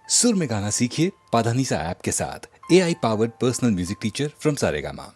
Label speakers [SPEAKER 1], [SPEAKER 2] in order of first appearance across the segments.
[SPEAKER 1] सुर में गाना सीखिए पाधानीसा ऐप के साथ। AI powered personal music teacher from Saregama.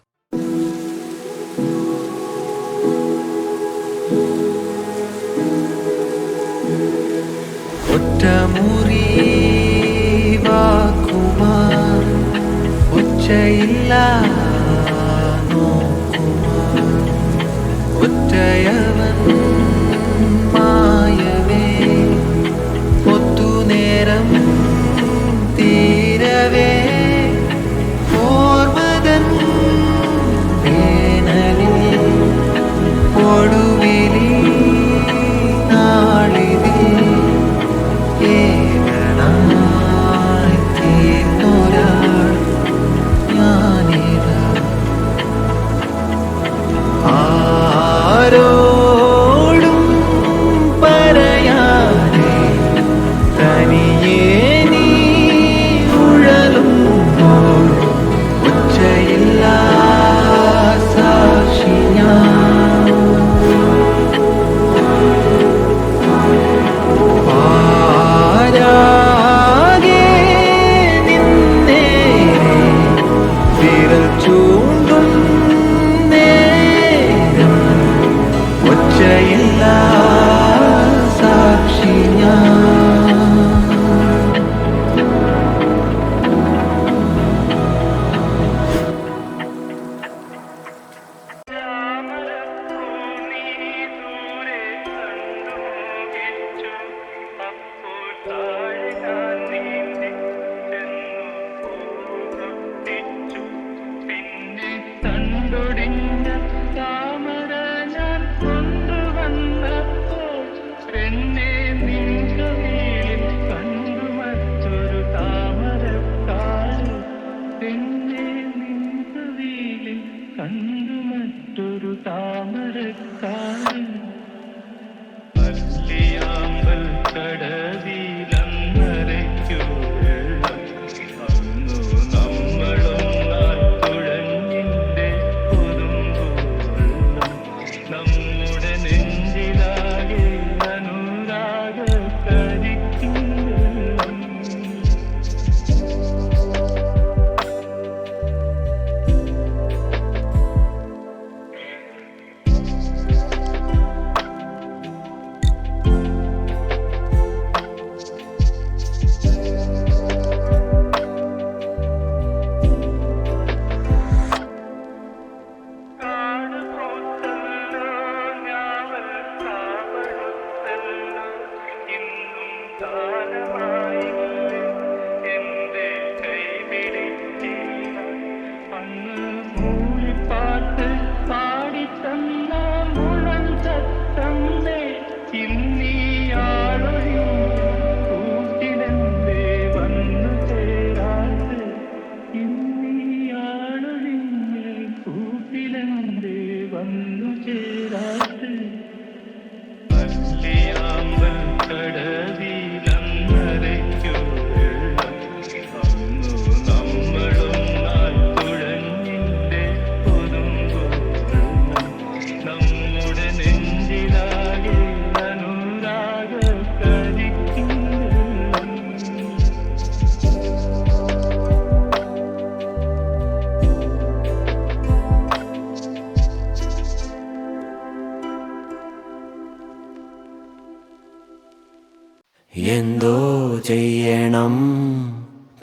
[SPEAKER 2] എന്തോ ചെയ്യണം,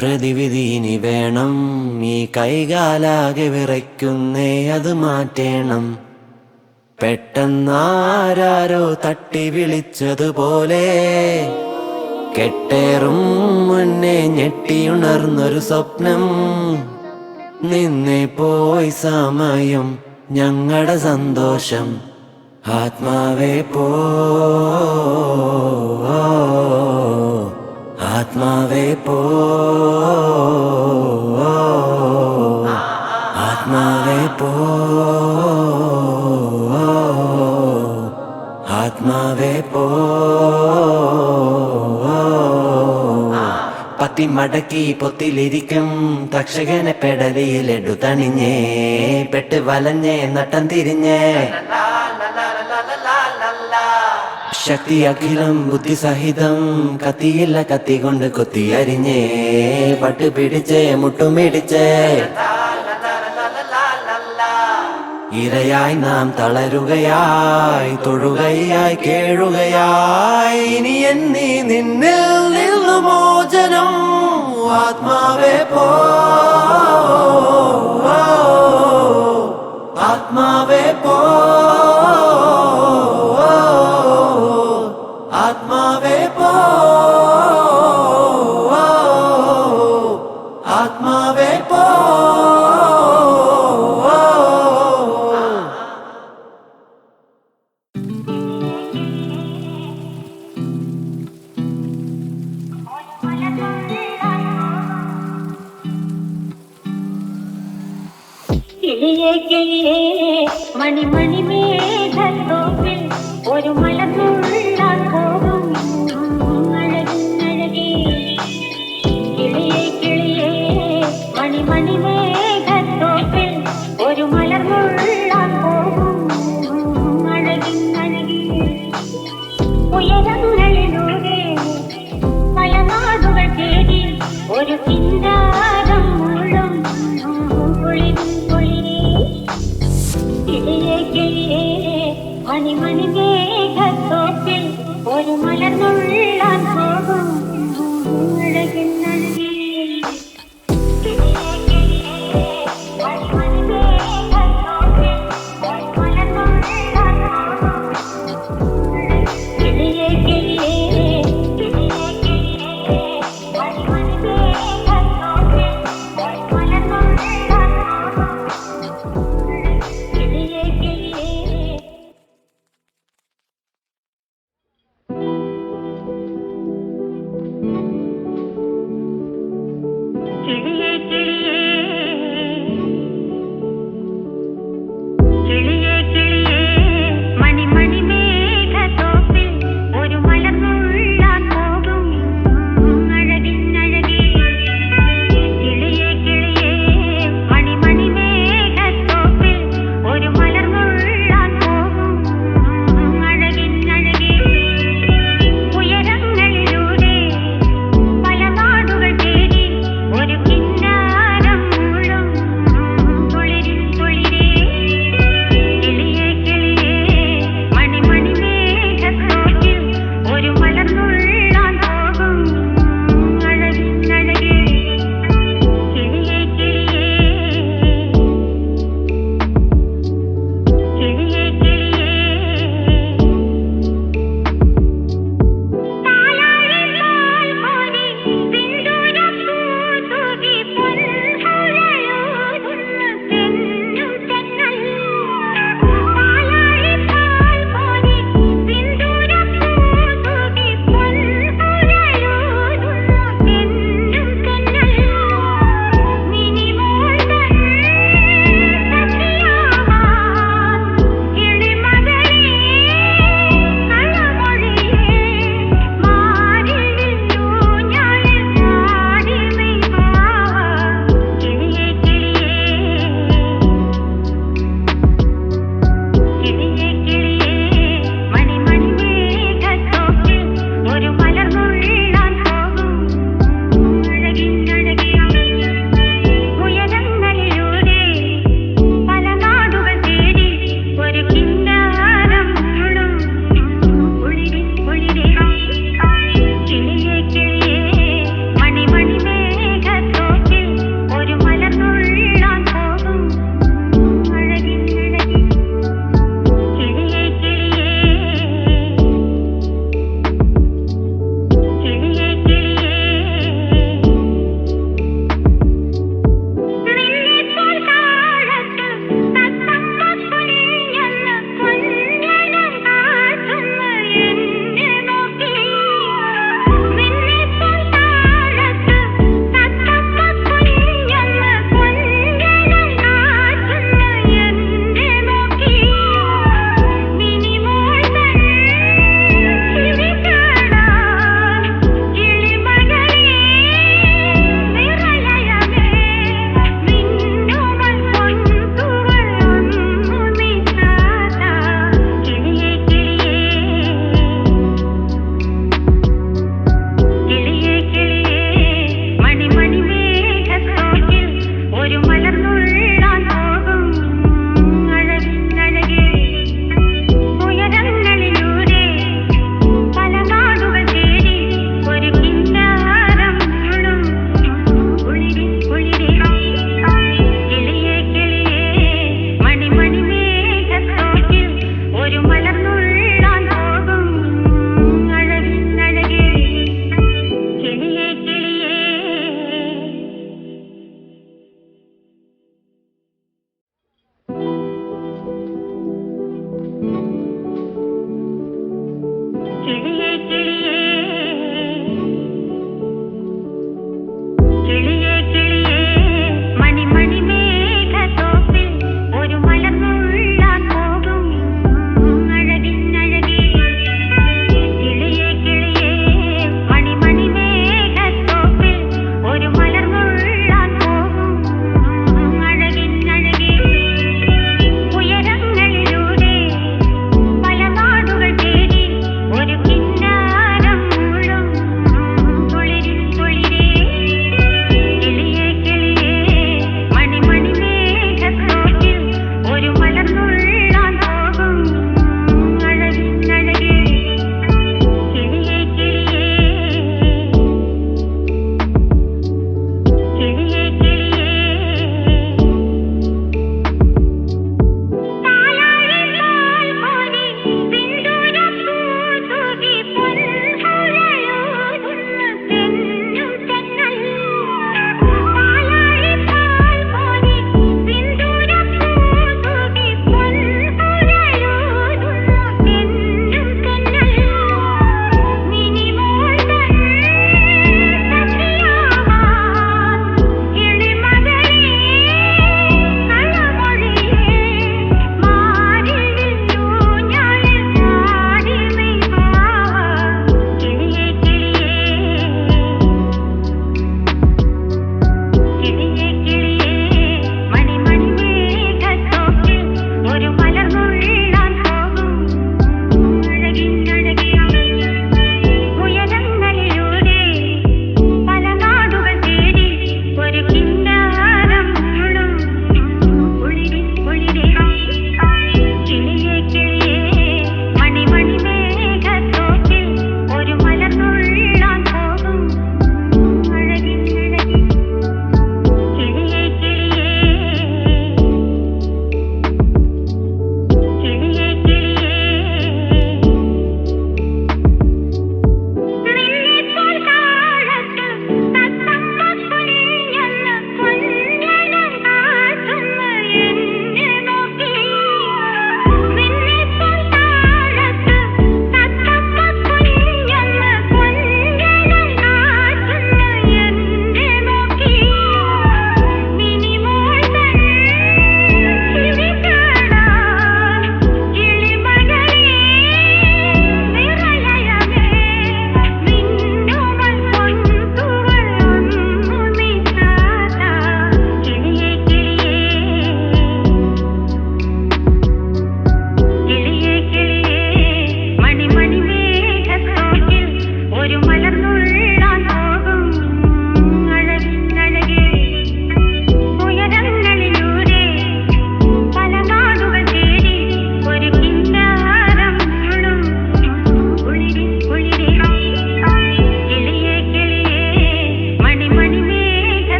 [SPEAKER 2] പ്രതിവിധി ഇനി വേണം. ഈ കൈകാലാകെ വിറയ്ക്കുന്നേ, അത് മാറ്റേണം. പെട്ടെന്നാരോ തട്ടി വിളിച്ചതുപോലെ കെട്ടേറും മുന്നേ ഞെട്ടിയുണർന്നൊരു സ്വപ്നം. നിന്നെ പോയി സമയം ഞങ്ങളുടെ സന്തോഷം. ആത്മാവേ പോ, ആത്മാവേ പോ, ആത്മാവേ പോ, ആത്മാവേ പോ. പത്തി മടക്കി പൊത്തിലിരിക്കും തക്ഷകനെ പെടലിയിലെടു തണിഞ്ഞേ, പെട്ട് വലഞ്ഞേ നട്ടം തിരിഞ്ഞേ. ശക്തി അഖിലം ബുദ്ധി സഹിതം കത്തിയില്ല കത്തി കൊണ്ട് കൊത്തി അരിഞ്ഞേ പട്ട് പിടിച്ചേ മുട്ടുമിടിച്ചേ ഇരയായി നാം തളരുകയായി തൊഴുകയായി കേഴുകയായി ഇനി എന്നീ നിന്നിൽ നിന്നു മോചനം ആത്മാവേ പോ ആത്മാവേ പോ ആത്മാവേ പോ ആത്മാവേ പോ
[SPEAKER 3] കിളിയേ കിളിയേ മണി മണി മേഘത്തോപ്പിൽ ഒരു മലർന്നുള്ളാൻ പോകും അഴകിനഴകേ. കിളിയേ കിളിയേ മണി മണി മേഘത്തോപ്പിൽ ഒരു മലർന്നുള്ളാൻ പോകും അഴകിനഴകേ. ഉയരങ്ങളിലൂടെ പല നാടുകൾ തേടി ഒരു ചിന്താരം മുള്ളും മണി മണി മേഘത്തോപ്പിൽ ഒരു മലർന്നുള്ളാൻ പോകും അഴകിനഴകേ. ഒരു കിന്നാരം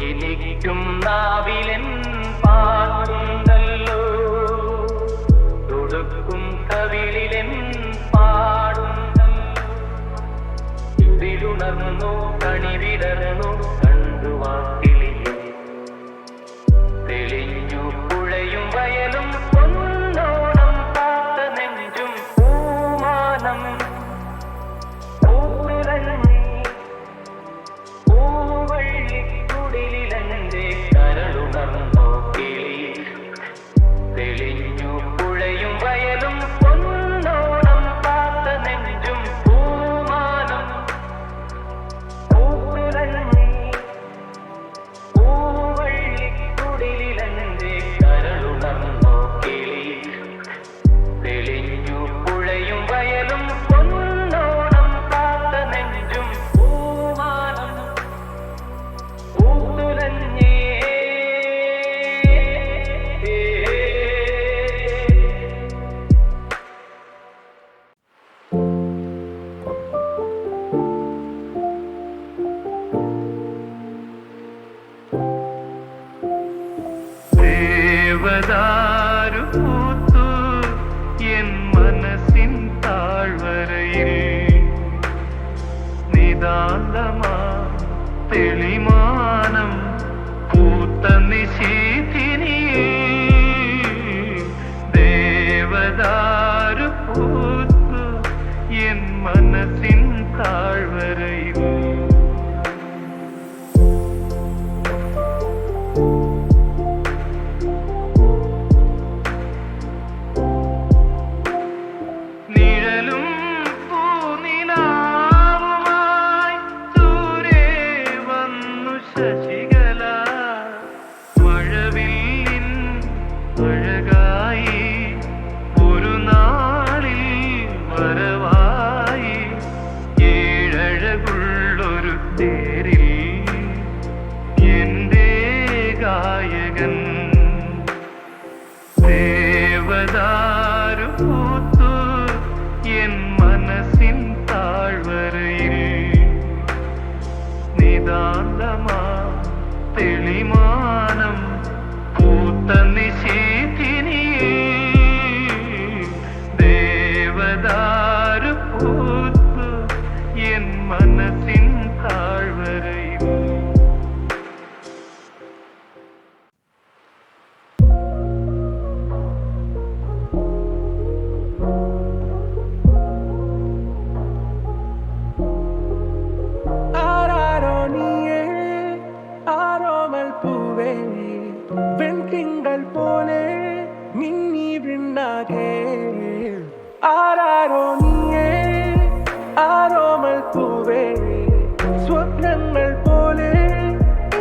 [SPEAKER 4] എനിക്കും നാവിലൻ പാടുണ്ടല്ലോ, തുടുക്കും കവിളിലൻ പാടുണ്ടല്ലോ. ഇതിലുണർന്നു കണിവിടർന്നു കണ്ടു വാക്കിലി തെളിഞ്ഞു പുഴയും വയലും പൊന്നോണം കാത്ത നെഞ്ചും പൂമാനം പൂവിറങ്ങി പൂവള്ളിക്കുടിലിലെന്റെ കരളുണർന്നോ കിളി തെളിഞ്ഞു പുഴയും വയലും പൊന്നോണം കാത്ത നെഞ്ചും പൂമാനം പൂവിറങ്ങി പൂവള്ളിക്കുടിലിലെന്റെ കരളുണർന്നോ കിളി തെളിഞ്ഞു പുഴയും വയലും പൊന്നോണം കാത്ത നെഞ്ചും പൂമാനം പൂത്തുലഞ്ഞേ. ദേവദാരു പൂത്തു എൻ മനസ്സിൻ താഴ്വരയിൽ നിതാന്തമാ തെളിമാനം പൂത്ത നിശീഥിനിയേ. ദേവദാരു പൂത്തു എൻ മനസ്സിൻ താഴ്വരയിൽ നിഴലും പൂനിലാവുമായി ദൂരെ വന്നു ശശികല. മഴവില്ലിൻ അഴകായി ഒരു നാളിൽ വരവായി ഏഴഴകുള്ളൊരു തേരിൽ എന്റെ ഗായകൻ. ദേവദാരു പൂത്തു എൻ മനസ്സിൻ താഴ്വരയിൽ നിതാന്തമാ തെളിമാനം പൂത്ത നിശീഥിനിയേ. ദേവദാരു പൂത്തു എൻ മനസ്സിൻ താഴ്വരയിൽ
[SPEAKER 5] ആരാരോണിയേ ആരോമൽ പൂവേ വെൺതിങ്കൾ പോലെ മിന്നി വിണ്ണാകെ. ആരാരോണിയേ ആരോമൽ പൂവേ സ്വപ്നങ്ങൾ പോലെ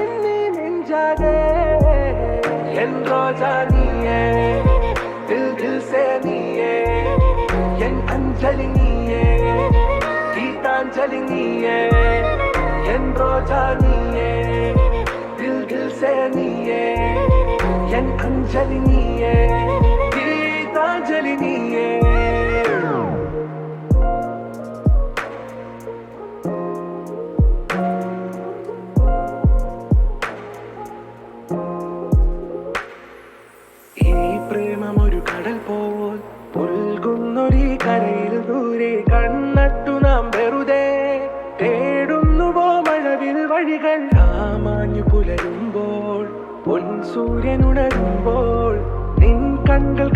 [SPEAKER 5] ഇന്നീ നെഞ്ചാകെ. എൻ റോജാ നീയേ ദിൽ ദിൽ സേ നീയേ എൻ അഞ്ജലി നീയേ ഗീതാഞ്ജലി നീയേ. എൻ റോജാ നീയേ ദിൽ ദിൽ സേ നീയേ എൻ അഞ്ജലി നീയേ ഗീതാഞ്ജലി നീയേ. ഈ പ്രേമം ഒരു കടൽ പോൽ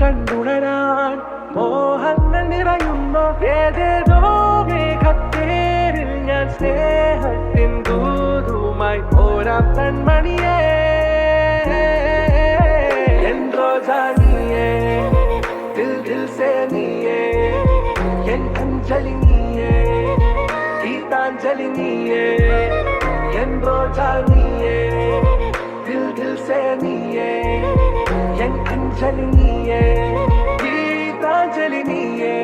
[SPEAKER 5] കണ്ടുണരാൻ മോഹങ്ങൾ നിറയുന്നു ഏതേതോ മേഘത്തേരിൽ ഞാൻ സ്നേഹത്തിൻ ദൂതുമായി ഓരാം കൺമണിയേ എൻ റോജാ നീയേ ദിൽ ദിൽ സേ നീയേ എൻ അഞ്ജലി നീയേ ഗീതാഞ്ജലി നീയേ എൻ റോജാ നീയേ ദിൽ ദിൽ സേ നീയേ എൻ അഞ്ജലി നീയേ ഗീതാഞ്ജലി നീയേ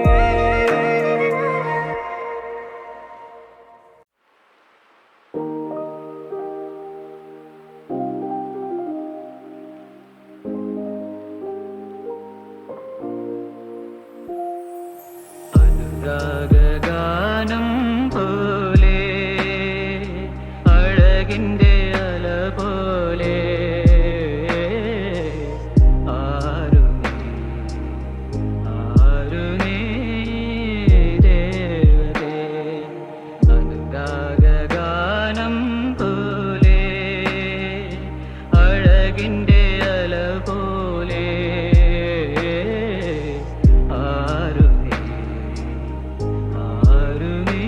[SPEAKER 6] അനുരാഗാനം പോലെ അഴകിൻ്റെ അല പോലെ ആരു നീ ദേവതേ അനുരാഗാനം പോലെ അഴകിൻ്റെ അല പോലെ ആരു നീ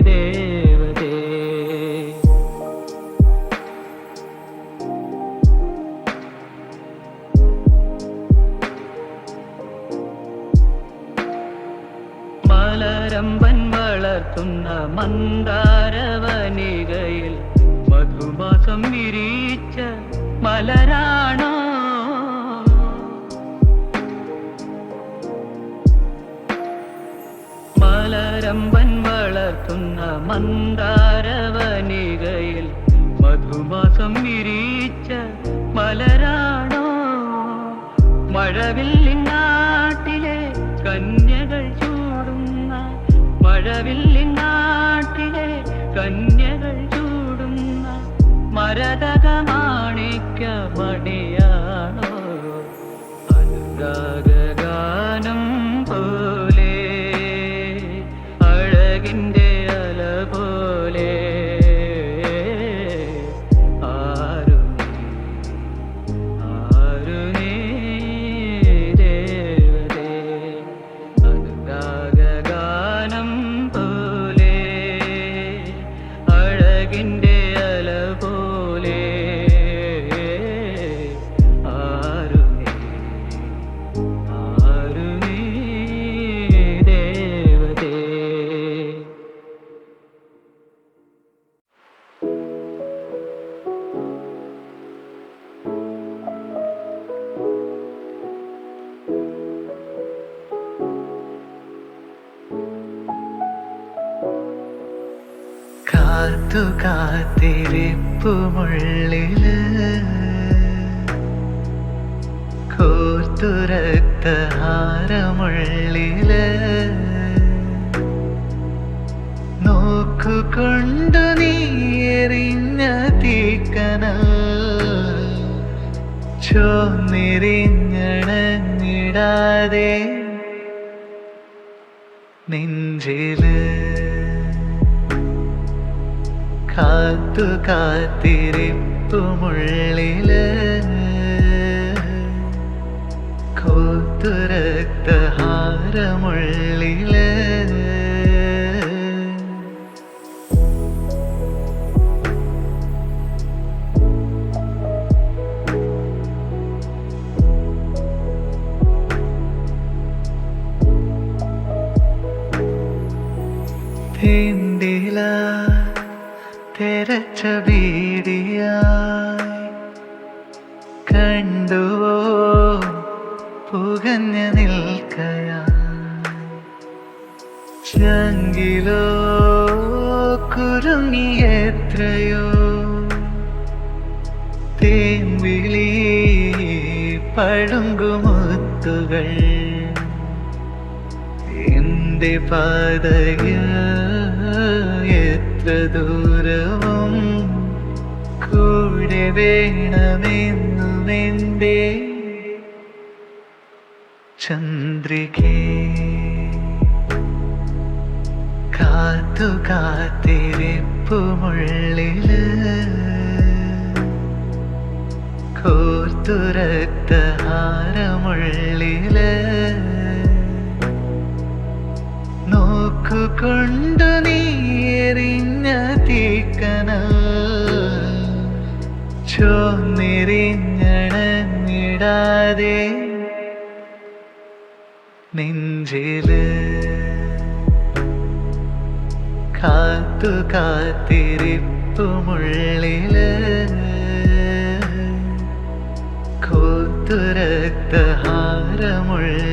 [SPEAKER 6] ദേവതേ മലരമ്പൻ വളർത്തുന്ന മന്ദാരവനികയിൽ മധുമാസം വിരിച്ച മലരാണോ മലരമ്പൻ വളർത്തുന്ന മന്ദാരവനികയിൽ മധുമാസം വിരിച്ച മലരാണോ മഴവില്ലിൻ നാട്ടിലെ കന്യകൾ ചൂടുന്ന മഴവില്ലിൻ നാട്ടിലെ കന്യകൾ ചൂടുന്ന മരതക മാണിക്യ മണിയാണോ അനുരാഗാനം പോലെ അഴകിൻ്റെ അല പോലെ ആരു നീ ദേവതേ അനുരാഗാനം പോലെ അഴകിൻ്റെ അല പോലെ ആരു നീ ദേവതേ
[SPEAKER 7] കാത്തു കാത്തിരിപ്പുമുള്ളില് കോർത്തുരക്ത ഹാരമുള്ളില് നോക്കുകൊണ്ടു നീ എറിഞ്ഞ തീക്കനൽ ചോന്നിരിഞ്ഞണഞ്ഞിടാതെ നെഞ്ചില് കാത്തു കാത്തിരിപ്പുമുള്ളില് കോത്തുരക്ത ഹാരമുള്ളില് തേണ്ടില തെരച്ച ബീഡിയായി കണ്ടുവോ പുകഞ്ഞു നിൽക്കയാ ചങ്കിലോ കുരുങ്ങിയെത്രയോ തേൻവിളി പടുങ്കുമുത്തുകൾ എന്റെ പാതയിൽ എത്ര ദൂരവും കൂടെ വേണമെന്നും എന്റെ ചന്ദ്രികേ കാത്തു കാത്തിരിപ്പുമുള്ളില് കോർത്തുരക്തഹാരമുള്ളില് നോക്കുകൊണ്ടു നീറിഞ്ഞ തീക്കനൽ ചോന്നിരിഞ്ഞണഞ്ഞിടാതെ നെഞ്ചില് കാത്തു കാത്തിരിപ്പുമുള്ളില് കോർത്തുരക്തഹാരമുള്ളില്